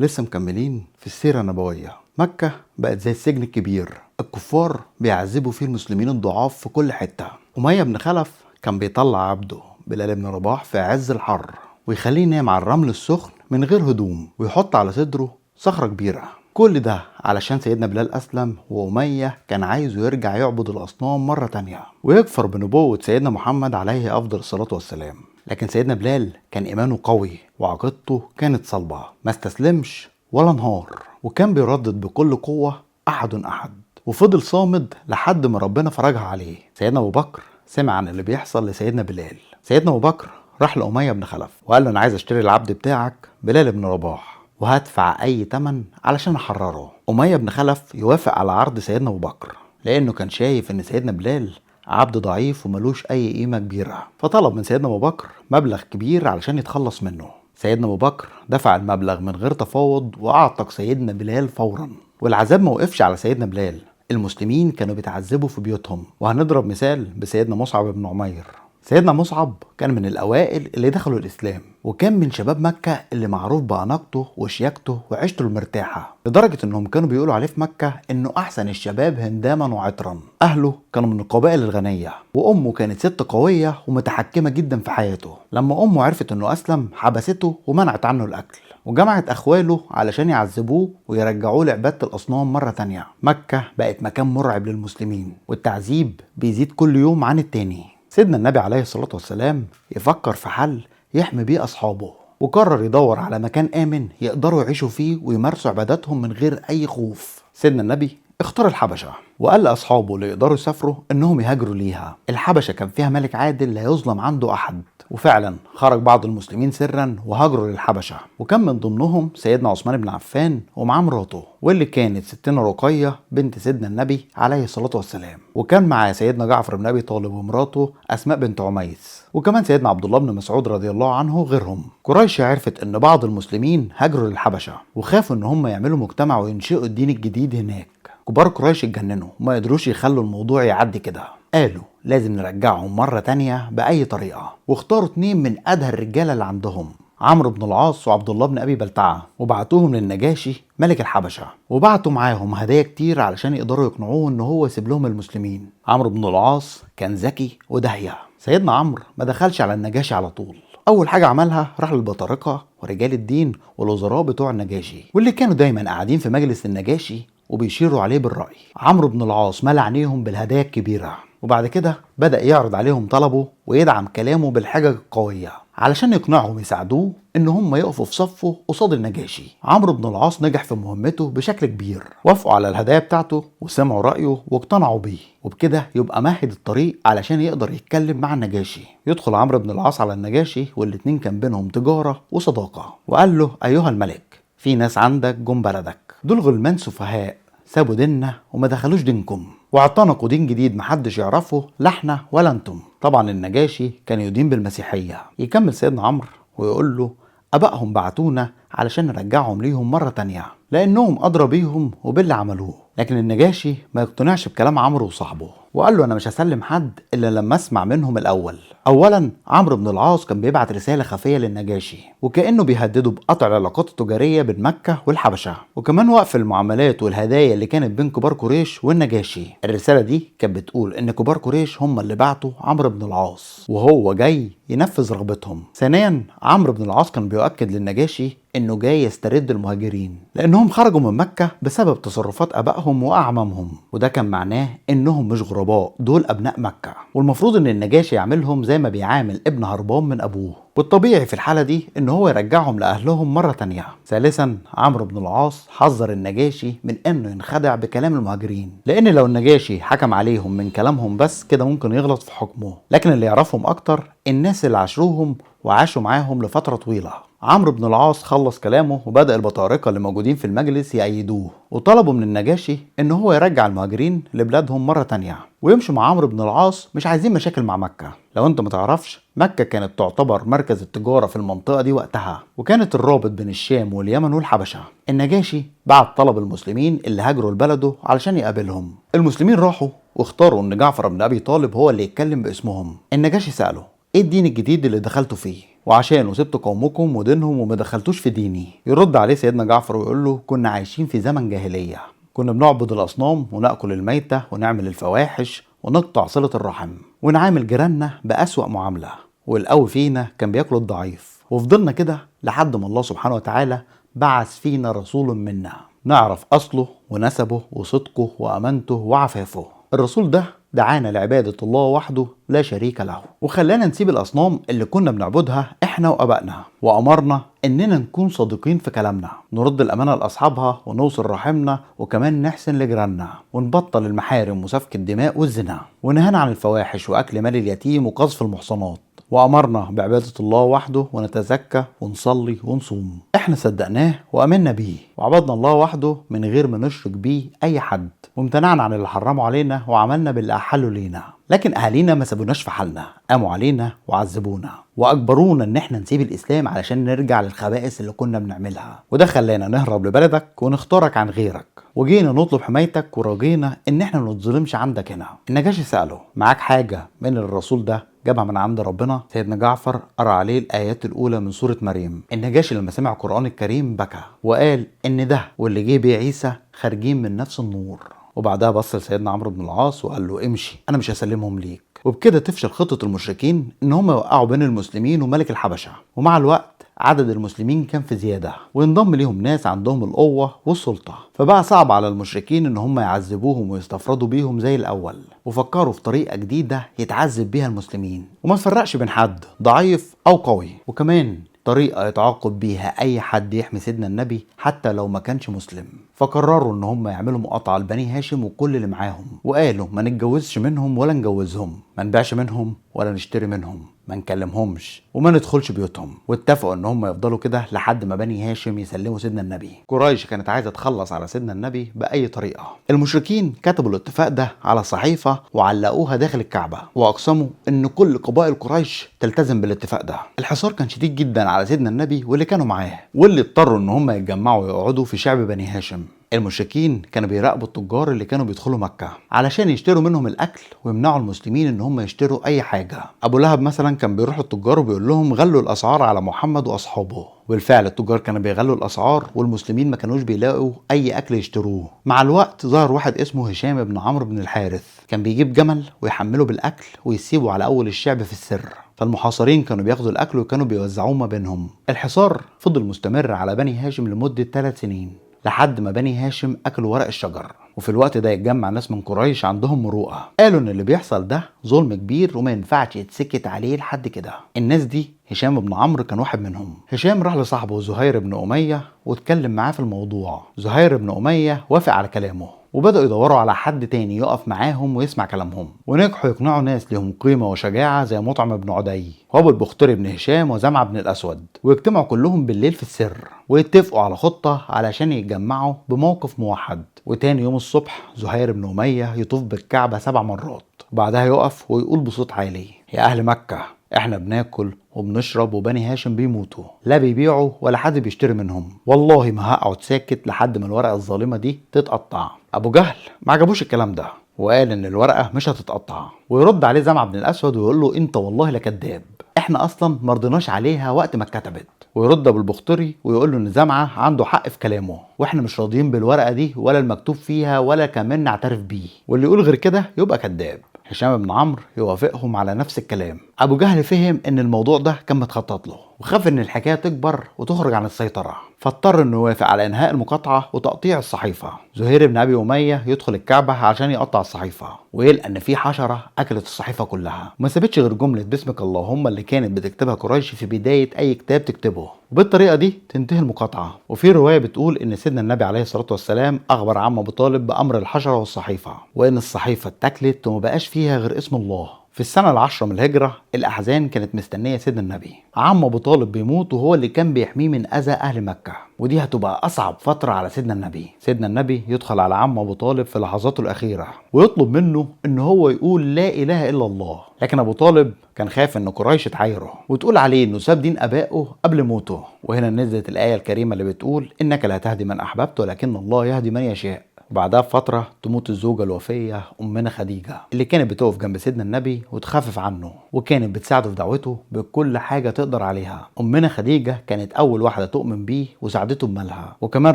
لسه مكملين في السيرة النبوية. مكة بقت زي السجن الكبير، الكفار بيعذبوا فيه المسلمين الضعاف في كل حتة. أمية بن خلف كان بيطلع عبده بلال بن رباح في عز الحر ويخليه ينام على الرمل السخن من غير هدوم، ويحط على صدره صخرة كبيرة. كل ده علشان سيدنا بلال أسلم، وأمية كان عايزه يرجع يعبد الأصنام مرة تانية ويكفر بنبوة سيدنا محمد عليه أفضل الصلاة والسلام. لكن سيدنا بلال كان إيمانه قوي وعقيدته كانت صلبة، ما استسلمش ولا انهار، وكان بيردد بكل قوة أحد أحد، وفضل صامد لحد ما ربنا فرجها عليه. سيدنا أبو بكر سمع عن اللي بيحصل لسيدنا بلال. سيدنا أبو بكر راح لأمية بن خلف وقال له أنا عايز أشتري العبد بتاعك بلال بن رباح وهدفع أي تمن علشان أحرره. أمية بن خلف يوافق على عرض سيدنا أبو بكر لأنه كان شايف إن سيدنا بلال عبد ضعيف وملوش أي قيمة كبيرة، فطلب من سيدنا أبو بكر مبلغ كبير علشان يتخلص منه. سيدنا أبو بكر دفع المبلغ من غير تفاوض وأعتق سيدنا بلال فورا. والعذاب ما وقفش على سيدنا بلال، المسلمين كانوا بيتعذبوا في بيوتهم. وهنضرب مثال بسيدنا مصعب بن عمير. سيدنا مصعب كان من الأوائل اللي دخلوا الإسلام، وكان من شباب مكة اللي معروف بأناقته وشياكته وعيشته المرتاحة، لدرجة إنهم كانوا بيقولوا عليه في مكة إنه أحسن الشباب هنداما وعطرا. أهله كانوا من القبائل الغنية، وأمه كانت ست قوية ومتحكمة جدا في حياته. لما أمه عرفت إنه أسلم حبسته ومنعت عنه الأكل، وجمعت أخواله علشان يعذبوه ويرجعوه لعبادة الأصنام مرة تانية. مكة بقت مكان مرعب للمسلمين، والتعذيب بيزيد كل يوم عن التاني. سيدنا النبي عليه الصلاة والسلام يفكر في حل يحمي بيه أصحابه، وقرر يدور على مكان آمن يقدروا يعيشوا فيه ويمارسوا عباداتهم من غير أي خوف. سيدنا النبي اختار الحبشة، وقال لأصحابه اللي يقدروا يسافروا إنهم يهاجروا ليها. الحبشة كان فيها ملك عادل لا يظلم عنده أحد، وفعلا خرج بعض المسلمين سرا وهاجروا للحبشة، وكان من ضمنهم سيدنا عثمان بن عفان ومعاه مراته، واللي كانت ستنا رقية بنت سيدنا النبي عليه الصلاة والسلام. وكان معاه سيدنا جعفر بن أبي طالب ومراته أسماء بنت عميس، وكمان سيدنا عبد الله بن مسعود رضي الله عنه وغيرهم. قريش عرفت إن بعض المسلمين هاجروا للحبشة، وخافوا إن هم يعملوا مجتمع وينشئوا الدين الجديد هناك. كبار قريش اتجننوا وما قدروش يخلوا الموضوع يعدي كده، قالوا لازم نرجعهم مرة تانية بأي طريقة، واختاروا 2 من أدهى الرجالة اللي عندهم، عمرو بن العاص وعبد الله بن أبي بلتعة، وبعتوهم للنجاشي ملك الحبشة، وبعتوا معاهم هدايا كتير علشان يقدروا يقنعوه إن هو يسيب لهم المسلمين. عمرو بن العاص كان ذكي وداهية. سيدنا عمرو ما دخلش على النجاشي على طول، أول حاجة عملها راح للبطارقة ورجال الدين والوزراء بتوع النجاشي، واللي كانوا دايما قاعدين في مجلس النجاشي وبيشيروا عليه بالرأي. عمرو بن العاص مال عينيهم بالهدايا الكبيرة، وبعد كده بدأ يعرض عليهم طلبه ويدعم كلامه بالحجج القوية علشان يقنعهم يساعدوه ان هم يقفوا في صفه قصاد النجاشي. عمرو بن العاص نجح في مهمته بشكل كبير، وافقوا على الهدايا بتاعته وسمعوا رأيه واقتنعوا بيه، وبكده يبقى مهد الطريق علشان يقدر يتكلم مع النجاشي. يدخل عمرو بن العاص على النجاشي، والاتنين كان بينهم تجارة وصداقة، وقال له ايها الملك، في ناس عندك جم بلدك، دول غلمان سفهاء سابوا ديننا وما دخلوش دينكم، واعتنقوا دين جديد محدش يعرفه لا احنا ولا انتم. طبعا النجاشي كان يدين بالمسيحية. يكمل سيدنا عمرو ويقول له ابائهم بعتونا علشان نرجعهم ليهم مرة تانية لانهم ادرى بيهم وباللي عملوه. لكن النجاشي ما يقتنعش بكلام عمرو وصاحبه، وقال له انا مش هسلم حد الا لما اسمع منهم الاول. اولا عمرو بن العاص كان بيبعت رسالة خفية للنجاشي، وكأنه بيهدده بقطع العلاقات التجارية بين مكة والحبشة، وكمان وقف المعاملات والهدايا اللي كانت بين كبار قريش والنجاشي. الرسالة دي كانت بتقول ان كبار قريش هم اللي بعتوا عمرو بن العاص وهو جاي ينفذ رغبتهم. ثانيا عمرو بن العاص كان بيؤكد للنجاشي انه جاي يسترد المهاجرين لانهم خرجوا من مكة بسبب تصرفات ابائهم واعمامهم، وده كان معناه انهم مش غرباء، دول ابناء مكة، والمفروض ان النجاشي يعملهم زي ما بيعامل ابن هربان من ابوه، والطبيعي في الحالة دي ان هو يرجعهم لاهلهم مرة تانية. ثالثا عمرو بن العاص حذر النجاشي من انه ينخدع بكلام المهاجرين، لان لو النجاشي حكم عليهم من كلامهم بس كده ممكن يغلط في حكمه، لكن اللي يعرفهم اكتر الناس اللي عاشروهم وعاشوا معاهم لفترة طويلة. عمرو بن العاص خلص كلامه وبدأ البطارقة اللي موجودين في المجلس يأيدوه، وطلبوا من النجاشي ان هو يرجع المهاجرين لبلادهم مرة تانية ويمشوا مع عمرو بن العاص، مش عايزين مشاكل مع مكة. لو انت متعرفش، مكة كانت تعتبر مركز التجارة في المنطقة دي وقتها، وكانت الرابط بين الشام واليمن والحبشة. النجاشي بعت طلب المسلمين اللي هاجروا لبلده علشان يقابلهم. المسلمين راحوا واختاروا ان جعفر بن ابي طالب هو اللي يتكلم باسمهم. النجاشي سأله ايه الدين الجديد اللي دخلتوا فيه؟ وعشان سبتوا قومكم ودينهم وما دخلتوش في ديني؟ يرد عليه سيدنا جعفر ويقول له كنا عايشين في زمن جاهلية، كنا بنعبد الأصنام ونأكل الميتة ونعمل الفواحش ونقطع صلة الرحم ونعامل جيراننا بأسوأ معاملة، والقوي فينا كان بياكل الضعيف، وفضلنا كده لحد ما الله سبحانه وتعالى بعث فينا رسول منا نعرف أصله ونسبه وصدقه وأمانته وعفافه. الرسول ده دعانا لعبادة الله وحده لا شريك له، وخلانا نسيب الأصنام اللي كنا بنعبدها إحنا وأبائنا، وأمرنا إننا نكون صادقين في كلامنا، نرد الأمانة لأصحابها ونوصل رحمنا، وكمان نحسن لجيراننا، ونبطل المحارم وسفك الدماء والزنا، ونهانا عن الفواحش وأكل مال اليتيم وقذف المحصنات، وأمرنا بعبادة الله وحده ونتزكى ونصلي ونصوم. احنا صدقناه وأمنا بيه وعبدنا الله وحده من غير ما نشرك بيه أي حد، وامتنعنا عن اللي حرموا علينا وعملنا باللي أحلوا لينا. لكن أهالينا ما سابوناش في حالنا، قاموا علينا وعذبونا وأجبرونا إن احنا نسيب الإسلام علشان نرجع للخبائث اللي كنا بنعملها، وده خلانا نهرب لبلدك ونختارك عن غيرك، وجينا نطلب حمايتك ورجينا إن احنا ما نتظلمش عندك هنا. النجاشي سأله معاك حاجة من الرسول ده جابها من عند ربنا؟ سيدنا جعفر قرأ عليه الآيات الأولى من سورة مريم. النجاشي لما سمع القرآن الكريم بكى وقال إن ده واللي جه بيه عيسى خارجين من نفس النور، وبعدها بص لسيدنا عمرو بن العاص وقال له امشي، أنا مش هسلمهم ليك. وبكده تفشل خطة المشركين إن هم يوقعوا بين المسلمين وملك الحبشة، ومع الوقت عدد المسلمين كان في زيادة وينضم ليهم ناس عندهم القوة والسلطة، فبقى صعب على المشركين ان هم يعذبوهم ويستفردوا بيهم زي الاول، وفكروا في طريقة جديدة يتعذب بيها المسلمين وما تفرقش بين حد ضعيف او قوي، وكمان طريقة يتعاقب بيها اي حد يحمي سيدنا النبي حتى لو ما كانش مسلم. فقرروا ان هم يعملوا مقاطعة لبني هاشم وكل اللي معاهم، وقالوا ما نتجوزش منهم ولا نجوزهم، ما نبيعش منهم ولا نشتري منهم، ما نكلمهمش وما ندخلش بيوتهم. واتفقوا ان هم يفضلوا كده لحد ما بني هاشم يسلموا سيدنا النبي. قريش كانت عايزه تخلص على سيدنا النبي باي طريقه. المشركين كتبوا الاتفاق ده على صحيفه وعلقوها داخل الكعبه، واقسموا ان كل قبائل قريش تلتزم بالاتفاق ده. الحصار كان شديد جدا على سيدنا النبي واللي كانوا معاه، واللي اضطروا ان هم يتجمعوا ويقعدوا في شعب بني هاشم. المشركين كانوا بيراقبوا التجار اللي كانوا بيدخلوا مكة علشان يشتروا منهم الأكل ويمنعوا المسلمين إن هم يشتروا أي حاجة. أبو لهب مثلا كان بيروح للتجار وبيقول لهم غلوا الأسعار على محمد وأصحابه، والفعل التجار كانوا بيغلوا الأسعار والمسلمين ما كانوش بيلاقوا أي أكل يشتروه. مع الوقت ظهر واحد اسمه هشام بن عمرو بن الحارث، كان بيجيب جمل ويحمله بالأكل ويسيبه على أول الشعب في السر، فالمحاصرين كانوا بياخدوا الأكل وكانوا بيوزعوه ما بينهم. الحصار فضل مستمر على بني هاشم لمدة 3 سنين لحد ما بني هاشم أكلوا ورق الشجر. وفي الوقت ده يتجمع ناس من قريش عندهم مروءة، قالوا ان اللي بيحصل ده ظلم كبير وما ينفعش يتسكت عليه لحد كده. الناس دي هشام بن عمرو كان واحد منهم. هشام راح لصاحبه زهير بن أمية واتكلم معاه في الموضوع. زهير بن أمية وافق على كلامه، وبدأوا يدوروا على حد تاني يقف معاهم ويسمع كلامهم، ونجحوا يقنعوا ناس لهم قيمة وشجاعة زي مطعم بن عدي وابو البختري بن هشام وزمعة بن الأسود، ويجتمعوا كلهم بالليل في السر ويتفقوا على خطة علشان يتجمعوا بموقف موحد. وتاني يوم الصبح زهير بن أمية يطوف بالكعبة 7 مرات، وبعدها يقف ويقول بصوت عالي يا أهل مكة، احنا بناكل وبنشرب وبني هاشم بيموتوا، لا بيبيعوا ولا حد بيشتري منهم، والله ما هقعد ساكت لحد ما الورقة الظالمة دي تتقطع. أبو جهل ما عجبوش الكلام ده وقال ان الورقة مش هتتقطع، ويرد عليه زمعة بن الأسود ويقول له انت والله لكذاب، احنا اصلا مرضناش عليها وقت ما اتكتبت. ويرد ابو البختري ويقول له ان زمعة عنده حق في كلامه، واحنا مش راضيين بالورقة دي ولا المكتوب فيها ولا كمان نعترف بيه، واللي يقول غير كده يبقى كذاب. هشام بن عمرو يوافقهم على نفس الكلام. ابو جهل فهم ان الموضوع ده كان متخطط له، وخاف ان الحكايه تكبر وتخرج عن السيطره، فاضطر انه يوافق على انهاء المقاطعه وتقطيع الصحيفه. زهير بن ابي اميه يدخل الكعبه عشان يقطع الصحيفه، ويلقى ان في حشره اكلت الصحيفه كلها، وما سابتش غير جمله باسمك اللهم اللي كانت بتكتبها قريش في بدايه اي كتاب تكتبه، وبالطريقه دي تنتهي المقاطعه. وفي روايه بتقول ان سيدنا النبي عليه الصلاه والسلام اخبر عم ابو طالب بامر الحشره والصحيفه، وان الصحيفه اتاكلت وما بقاش فيها غير اسم الله. في السنة ال10 من الهجرة الأحزان كانت مستنية سيدنا النبي. عم أبو طالب بيموت وهو اللي كان بيحميه من أذى أهل مكة، ودي هتبقى أصعب فترة على سيدنا النبي. سيدنا النبي يدخل على عم أبو طالب في لحظاته الأخيرة ويطلب منه إن هو يقول لا إله إلا الله، لكن أبو طالب كان خايف إن قريش تعايره وتقول عليه إنه ساب دين آبائه قبل موته. وهنا نزلت الآية الكريمة اللي بتقول إنك لا تهدي من أحببت ولكن الله يهدي من يشاء. وبعدها بفترة تموت الزوجة الوفية أمنا خديجة اللي كانت بتقف جنب سيدنا النبي وتخفف عنه وكانت بتساعده في دعوته بكل حاجة تقدر عليها. أمنا خديجة كانت أول واحدة تؤمن بيه وساعدته بمالها، وكمان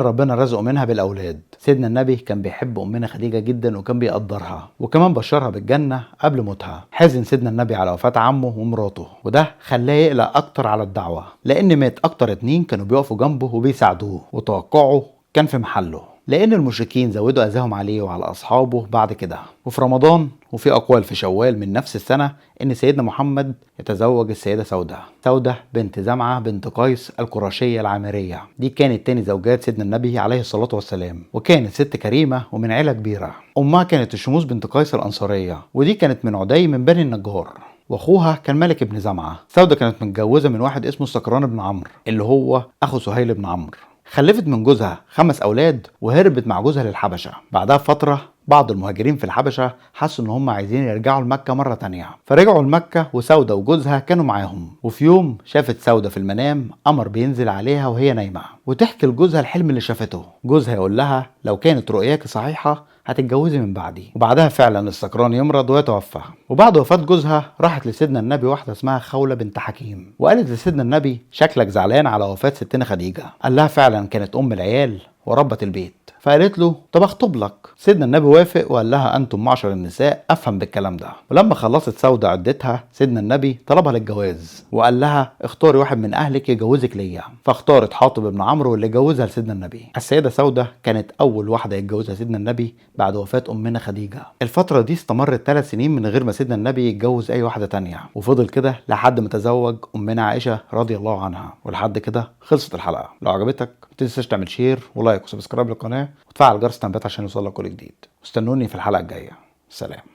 ربنا رزقه منها بالأولاد. سيدنا النبي كان بيحب أمنا خديجة جدا وكان بيقدرها وكمان بشرها بالجنة قبل موتها. حزن سيدنا النبي على وفاة عمه ومراته، وده خلاه يقلق أكتر على الدعوة لأن مات أكتر اتنين كانوا بيقفوا جنبه وبيساعدوه، وتوقعه كان في محله لأن المشركين زودوا أذاهم عليه وعلى أصحابه بعد كده. وفي رمضان وفي أقوال في شوال من نفس السنة إن سيدنا محمد يتزوج السيدة سودة بنت زمعة بنت قيس القرشية العامرية. دي كانت تاني زوجات سيدنا النبي عليه الصلاة والسلام، وكانت ست كريمة ومن عيلة كبيرة. أمها كانت الشموس بنت قيس الأنصارية، ودي كانت من عدي من بني النجار، واخوها كان مالك بن زمعة. سودة كانت متجوزة من واحد اسمه سكران بن عمرو اللي هو أخو سهيل بن عمرو. خلفت من جوزها 5 أولاد وهربت مع جوزها للحبشة. بعدها بفترة بعض المهاجرين في الحبشة حسوا ان هم عايزين يرجعوا لمكة مرة تانية، فرجعوا لمكة وسودة وجوزها كانوا معاهم. وفي يوم شافت سودة في المنام قمر بينزل عليها وهي نايمة، وتحكي لجوزها الحلم اللي شافته. جوزها يقول لها لو كانت رؤياك صحيحة هتتجوزي من بعدي. وبعدها فعلا السكران يمرض ويتوفى. وبعد وفاة جوزها راحت لسيدنا النبي واحدة اسمها خولة بنت حكيم وقالت لسيدنا النبي شكلك زعلان على وفاة ستنا خديجة. قال لها فعلا كانت ام العيال وربت البيت. فقالت له طب اخطب لك. سيدنا النبي وافق وقال لها انتم معشر النساء افهم بالكلام ده. ولما خلصت سودة عدتها سيدنا النبي طلبها للجواز وقال لها اختاري واحد من اهلك يجوزك ليا. فاختارت حاطب بن عمرو اللي جوزها لسيدنا النبي. السيدة سودة كانت اول واحدة يتجوزها سيدنا النبي بعد وفاة امنا خديجة. الفترة دي استمرت 3 سنين من غير ما سيدنا النبي يتجوز اي واحدة تانية، وفضل كده لحد ما تزوج امنا عائشة رضي الله عنها. ولحد كده خلصت الحلقة. لو عجبتك ما تنساش تعمل شير ولايك وسبسكرايب للقناة وتفعل جرس التنبيهات عشان يوصلك كل جديد. استنوني في الحلقة الجاية. سلام.